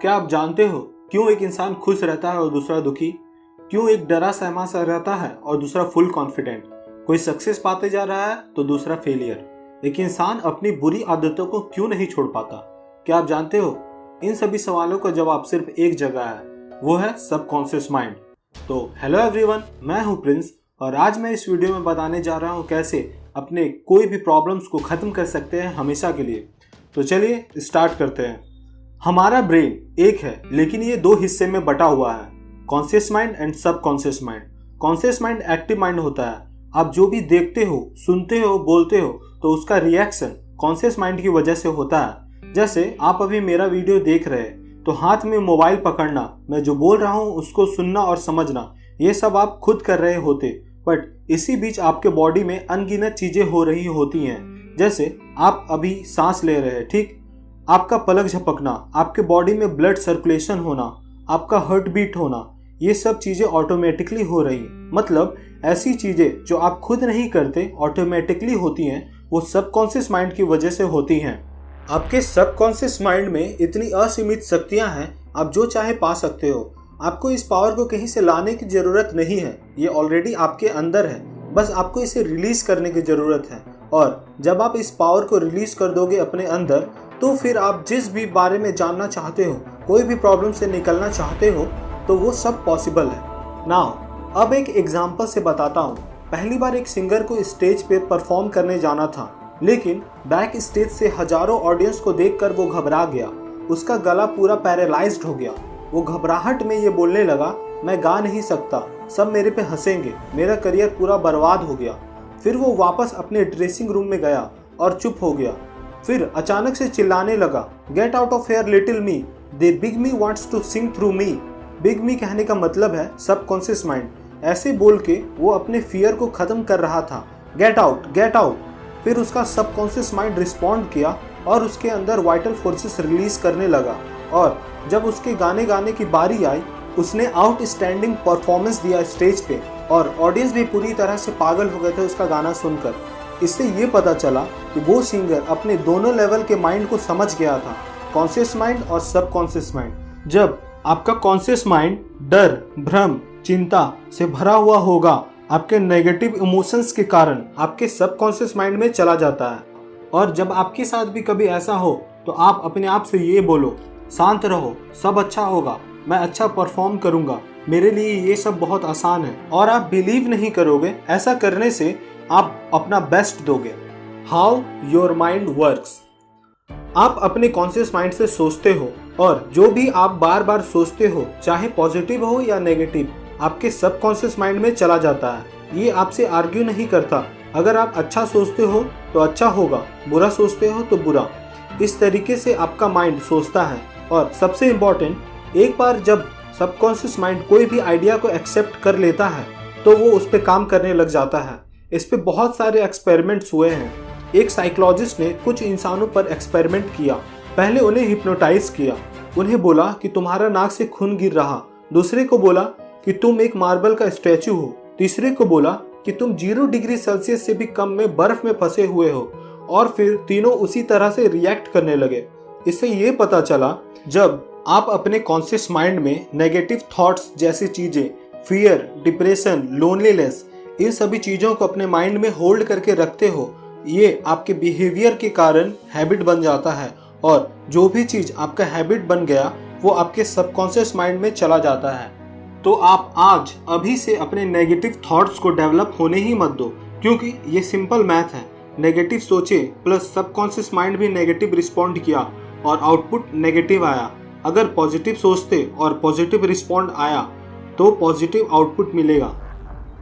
क्या आप जानते हो क्यों एक इंसान खुश रहता है और दूसरा दुखी? क्यों एक डरा सहमा सा रहता है और दूसरा फुल कॉन्फिडेंट? कोई सक्सेस पाते जा रहा है तो दूसरा फेलियर। एक इंसान अपनी बुरी आदतों को क्यों नहीं छोड़ पाता? क्या आप जानते हो? इन सभी सवालों का जवाब सिर्फ एक जगह है, वो है सबकॉन्शियस माइंड। तो हेलो एवरीवन, मैं हूं प्रिंस और आज मैं इस वीडियो में बताने जा रहा हूं कैसे अपने कोई भी प्रॉब्लम्स को खत्म कर सकते हैं हमेशा के लिए। तो चलिए स्टार्ट करते हैं। हमारा ब्रेन एक है लेकिन ये दो हिस्से में बटा हुआ है, conscious mind and subconscious mind. Conscious mind active mind होता है। आप जो भी देखते हो, सुनते हो, बोलते हो तो उसका रिएक्शन कॉन्शियस माइंड की वजह से होता है। जैसे आप अभी मेरा वीडियो देख रहे हैं तो हाथ में मोबाइल पकड़ना, मैं जो बोल रहा हूँ उसको सुनना और समझना, ये सब आप खुद कर रहे होते, बट इसी बीच आपके बॉडी में अनगिनत चीजें हो रही होती हैं। जैसे आप अभी सांस ले रहे हैं, ठीक, आपका पलक झपकना, आपके बॉडी में ब्लड सर्कुलेशन होना, आपका हार्ट बीट होना, ये सब चीजें ऑटोमेटिकली हो रही। मतलब ऐसी चीजें जो आप खुद नहीं करते ऑटोमेटिकली होती हैं, वो सबकॉन्शियस माइंड की वजह से होती हैं। आपके सबकॉन्शियस माइंड में इतनी असीमित शक्तियां हैं, आप जो चाहे पा सकते हो। आपको इस पावर को कहीं से लाने की जरूरत नहीं है, ये ऑलरेडी आपके अंदर है, बस आपको इसे रिलीज करने की जरूरत है। और जब आप इस पावर को रिलीज कर दोगे अपने अंदर, तो फिर आप जिस भी बारे में जानना चाहते हो, कोई भी प्रॉब्लम से निकलना चाहते हो, तो वो सब पॉसिबल है। नाउ अब एक एग्जांपल से बताता हूँ। पहली बार एक सिंगर को स्टेज पे परफॉर्म करने जाना था, लेकिन बैक स्टेज से हजारों ऑडियंस को देखकर वो घबरा गया। उसका गला पूरा पैरालाइज्ड हो गया। वो घबराहट में ये बोलने लगा, मैं गा नहीं सकता, सब मेरे पे हंसेंगे, मेरा करियर पूरा बर्बाद हो गया। फिर वो वापस अपने ड्रेसिंग रूम में गया और चुप हो गया। फिर अचानक से चिल्लाने लगा, get out of here little me, the big me wants to sing through me. Big me कहने का मतलब है सबकॉन्शियस माइंड। ऐसे बोल के वो अपने फियर को खत्म कर रहा था, गेट आउट, गेट आउट। फिर उसका सबकॉन्शियस माइंड रिस्पॉन्ड किया और उसके अंदर वाइटल फोर्सेस रिलीज करने लगा। और जब उसके गाने की बारी आई, उसने आउटस्टैंडिंग परफॉर्मेंस दिया स्टेज पे और ऑडियंस भी पूरी तरह से पागल हो गए थे उसका गाना सुनकर। इससे ये पता चला कि वो सिंगर अपने दोनों लेवल के माइंड को समझ गया था, कॉन्शियस माइंड और सबकॉन्शियस माइंड। जब आपका कॉन्शियस माइंड डर, भ्रम, चिंता से भरा हुआ होगा, आपके नेगेटिव इमोशंस के कारण आपके सबकॉन्शियस माइंड में चला जाता है। और जब आपके साथ भी कभी ऐसा हो तो आप अपने आप से ये बोलो, शांत रहो, सब अच्छा होगा, मैं अच्छा परफॉर्म करूंगा, मेरे लिए ये सब बहुत आसान है। और आप बिलीव नहीं करोगे, ऐसा करने से आप अपना बेस्ट दोगे। How your mind works. आप अपने कॉन्शियस माइंड से सोचते हो और जो भी आप बार बार सोचते हो, चाहे पॉजिटिव हो या नेगेटिव, आपके सबकॉन्शियस माइंड में चला जाता है। ये आपसे आर्ग्यू नहीं करता। अगर आप अच्छा सोचते हो तो अच्छा होगा, बुरा सोचते हो तो बुरा। इस तरीके से आपका माइंड सोचता है। और सबसे इम्पोर्टेंट, एक बार जब सबकॉन्शियस माइंड कोई भी आइडिया को एक्सेप्ट कर लेता है तो वो उस पर काम करने लग जाता है। इस पे बहुत सारे एक्सपेरिमेंट्स हुए हैं। एक साइकोलॉजिस्ट ने कुछ इंसानों पर एक्सपेरिमेंट किया। पहले उन्हें हिप्नोटाइज किया। उन्हें बोला कि तुम्हारा नाक से खून गिर रहा, दूसरे को बोला कि तुम एक मार्बल का स्टैचू हो, तीसरे को बोला कि तुम 0 डिग्री सेल्सियस से भी कम में बर्फ में फंसे हुए हो, और फिर तीनों उसी तरह से रिएक्ट करने लगे। इससे ये पता चला, जब आप अपने कॉन्शियस माइंड में नेगेटिव थॉट्स जैसी चीजें, फियर, डिप्रेशन, लोनलीनेस, इन सभी चीजों को अपने माइंड में होल्ड करके रखते हो, ये आपके बिहेवियर के कारण हैबिट बन जाता है। और जो भी चीज आपका हैबिट बन गया वो आपके सबकॉन्शियस माइंड में चला जाता है। तो आप आज अभी से अपने नेगेटिव थॉट्स को डेवलप होने ही मत दो, क्योंकि ये सिंपल मैथ है। नेगेटिव सोचे प्लस सबकॉन्शियस माइंड भी नेगेटिव रिस्पॉन्ड किया और आउटपुट नेगेटिव आया। अगर पॉजिटिव सोचते और पॉजिटिव रिस्पॉन्ड आया तो पॉजिटिव आउटपुट मिलेगा।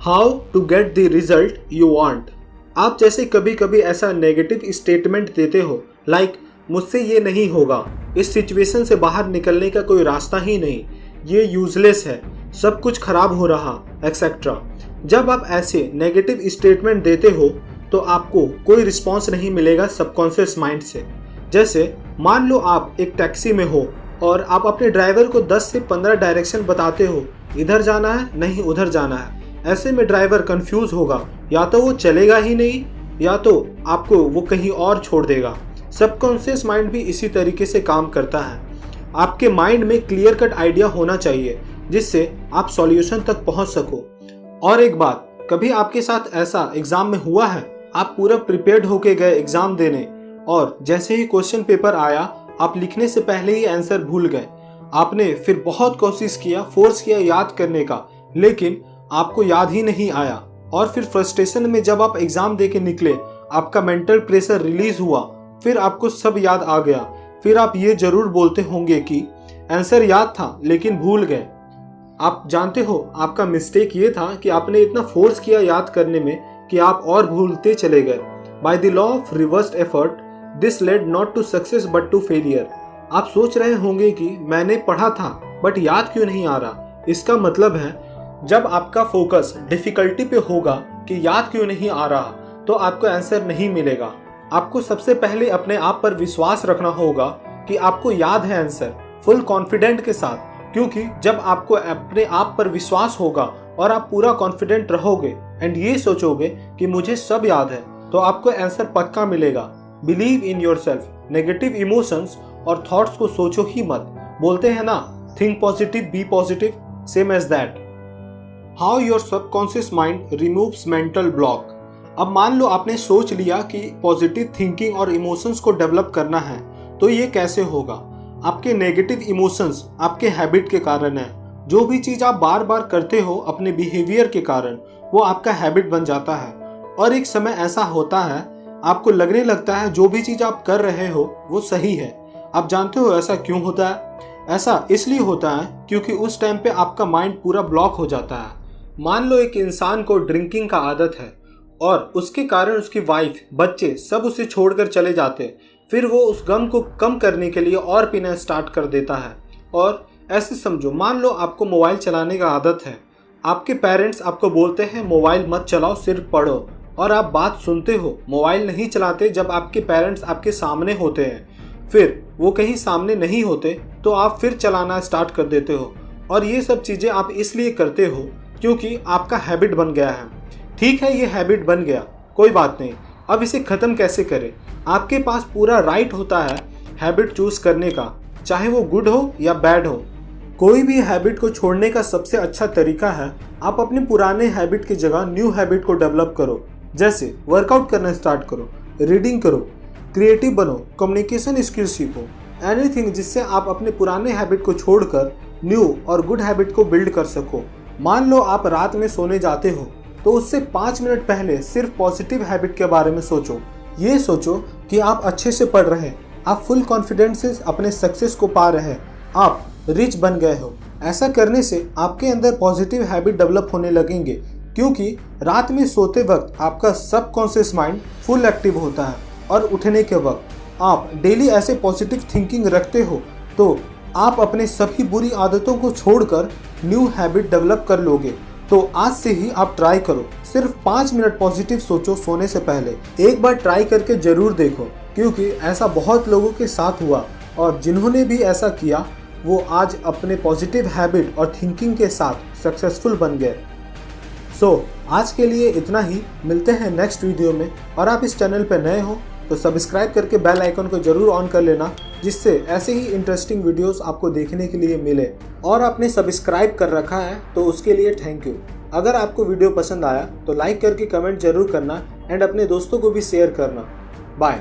How to get the result you want. आप जैसे कभी कभी ऐसा नेगेटिव स्टेटमेंट देते हो, लाइक मुझसे ये नहीं होगा, इस सिचुएशन से बाहर निकलने का कोई रास्ता ही नहीं, ये यूजलेस है, सब कुछ खराब हो रहा, एक्सेट्रा। जब आप ऐसे नेगेटिव स्टेटमेंट देते हो तो आपको कोई रिस्पॉन्स नहीं मिलेगा सबकॉन्शियस माइंड से। जैसे मान लो आप एक टैक्सी में हो और आप अपने ड्राइवर को 10 से 15 डायरेक्शन बताते हो, इधर जाना है, नहीं उधर जाना है। ऐसे में ड्राइवर कंफ्यूज होगा, या तो वो चलेगा ही नहीं या तो आपको वो कहीं और छोड़ देगा। सबकॉन्शियस माइंड भी इसी तरीके से काम करता है। आपके माइंड में क्लियर कट आइडिया होना चाहिए जिससे आप सॉल्यूशन तक पहुंच सको। और एक बात, कभी आपके साथ ऐसा एग्जाम में हुआ है, आप पूरा प्रिपेयर्ड होके गए एग्जाम देने और जैसे ही क्वेश्चन पेपर आया आप लिखने से पहले ही आंसर भूल गए। आपने फिर बहुत कोशिश किया, फोर्स किया याद करने का, लेकिन आपको याद ही नहीं आया। और फिर फ्रस्ट्रेशन में जब आप एग्जाम दे के निकले, आपका मेंटल प्रेशर रिलीज हुआ, फिर आपको सब याद आ गया। फिर आप ये जरूर बोलते होंगे कि आंसर याद था लेकिन भूल गए। आप जानते हो आपका मिस्टेक ये था कि आपने इतना फोर्स किया याद करने में कि आप और भूलते चले गए। By the law of reversed effort this led not to success but to failure. आप सोच रहे होंगे कि मैंने पढ़ा था बट याद क्यों नहीं आ रहा। इसका मतलब है जब आपका फोकस डिफिकल्टी पे होगा कि याद क्यों नहीं आ रहा, तो आपको आंसर नहीं मिलेगा। आपको सबसे पहले अपने आप पर विश्वास रखना होगा कि आपको याद है आंसर, फुल कॉन्फिडेंट के साथ। क्योंकि जब आपको अपने आप पर विश्वास होगा और आप पूरा कॉन्फिडेंट रहोगे एंड ये सोचोगे कि मुझे सब याद है, तो आपको आंसर पक्का मिलेगा। Believe in yourself. Negative emotions और थॉट्स को सोचो ही मत। बोलते हैं ना, think positive be positive, same as that. How your subconscious mind removes mental block. अब मान लो आपने सोच लिया कि पॉजिटिव थिंकिंग और इमोशंस को डेवलप करना है, तो ये कैसे होगा। आपके नेगेटिव इमोशंस आपके हैबिट के कारण है। जो भी चीज आप बार बार करते हो अपने बिहेवियर के कारण, वो आपका हैबिट बन जाता है। और एक समय ऐसा होता है आपको लगने लगता है जो भी चीज आप कर रहे हो वो सही है। आप जानते हो ऐसा क्यों होता है। ऐसा इसलिए होता है क्योंकि उस टाइम पे आपका माइंड पूरा ब्लॉक हो जाता है। मान लो एक इंसान को ड्रिंकिंग का आदत है और उसके कारण उसकी वाइफ, बच्चे सब उसे छोड़कर चले जाते। फिर वो उस गम को कम करने के लिए और पीना स्टार्ट कर देता है। और ऐसे समझो, मान लो आपको मोबाइल चलाने का आदत है। आपके पेरेंट्स आपको बोलते हैं मोबाइल मत चलाओ, सिर्फ पढ़ो, और आप बात सुनते हो, मोबाइल नहीं चलाते जब आपके पेरेंट्स आपके सामने होते हैं। फिर वो कहीं सामने नहीं होते तो आप फिर चलाना स्टार्ट कर देते हो। और ये सब चीज़ें आप इसलिए करते हो क्योंकि आपका हैबिट बन गया है। ठीक है, ये हैबिट बन गया, कोई बात नहीं। अब इसे ख़त्म कैसे करें। आपके पास पूरा राइट होता है हैबिट चूज करने का, चाहे वो गुड हो या बैड हो। कोई भी हैबिट को छोड़ने का सबसे अच्छा तरीका है आप अपने पुराने हैबिट की जगह न्यू हैबिट को डेवलप करो। जैसे वर्कआउट करना स्टार्ट करो, रीडिंग करो, क्रिएटिव बनो, कम्युनिकेशन स्किल्स सीखो, एनीथिंग जिससे आप अपने पुराने हैबिट को छोड़कर न्यू और गुड हैबिट को बिल्ड कर सको। मान लो आप रात में सोने जाते हो तो उससे 5 मिनट पहले सिर्फ पॉजिटिव हैबिट के बारे में सोचो। ये सोचो कि आप अच्छे से पढ़ रहे, आप फुल कॉन्फिडेंस से अपने सक्सेस को पा रहे, आप रिच बन गए हो। ऐसा करने से आपके अंदर पॉजिटिव हैबिट डेवलप होने लगेंगे, क्योंकि रात में सोते वक्त आपका सबकॉन्शियस माइंड फुल एक्टिव होता है और उठने के वक्त आप डेली ऐसे पॉजिटिव थिंकिंग रखते हो तो आप अपने सभी बुरी आदतों को छोड़कर न्यू हैबिट डेवलप कर लोगे। तो आज से ही आप ट्राई करो, सिर्फ 5 मिनट पॉजिटिव सोचो सोने से पहले। एक बार ट्राई करके जरूर देखो, क्योंकि ऐसा बहुत लोगों के साथ हुआ और जिन्होंने भी ऐसा किया वो आज अपने पॉजिटिव हैबिट और थिंकिंग के साथ सक्सेसफुल बन गए। आज के लिए इतना ही। मिलते हैं नेक्स्ट वीडियो में। और आप इस चैनल पर नए हो तो सब्सक्राइब करके बेल आइकन को जरूर ऑन कर लेना, जिससे ऐसे ही इंटरेस्टिंग वीडियोस आपको देखने के लिए मिले। और आपने सब्सक्राइब कर रखा है तो उसके लिए थैंक यू। अगर आपको वीडियो पसंद आया तो लाइक करके कमेंट जरूर करना एंड अपने दोस्तों को भी शेयर करना। बाय।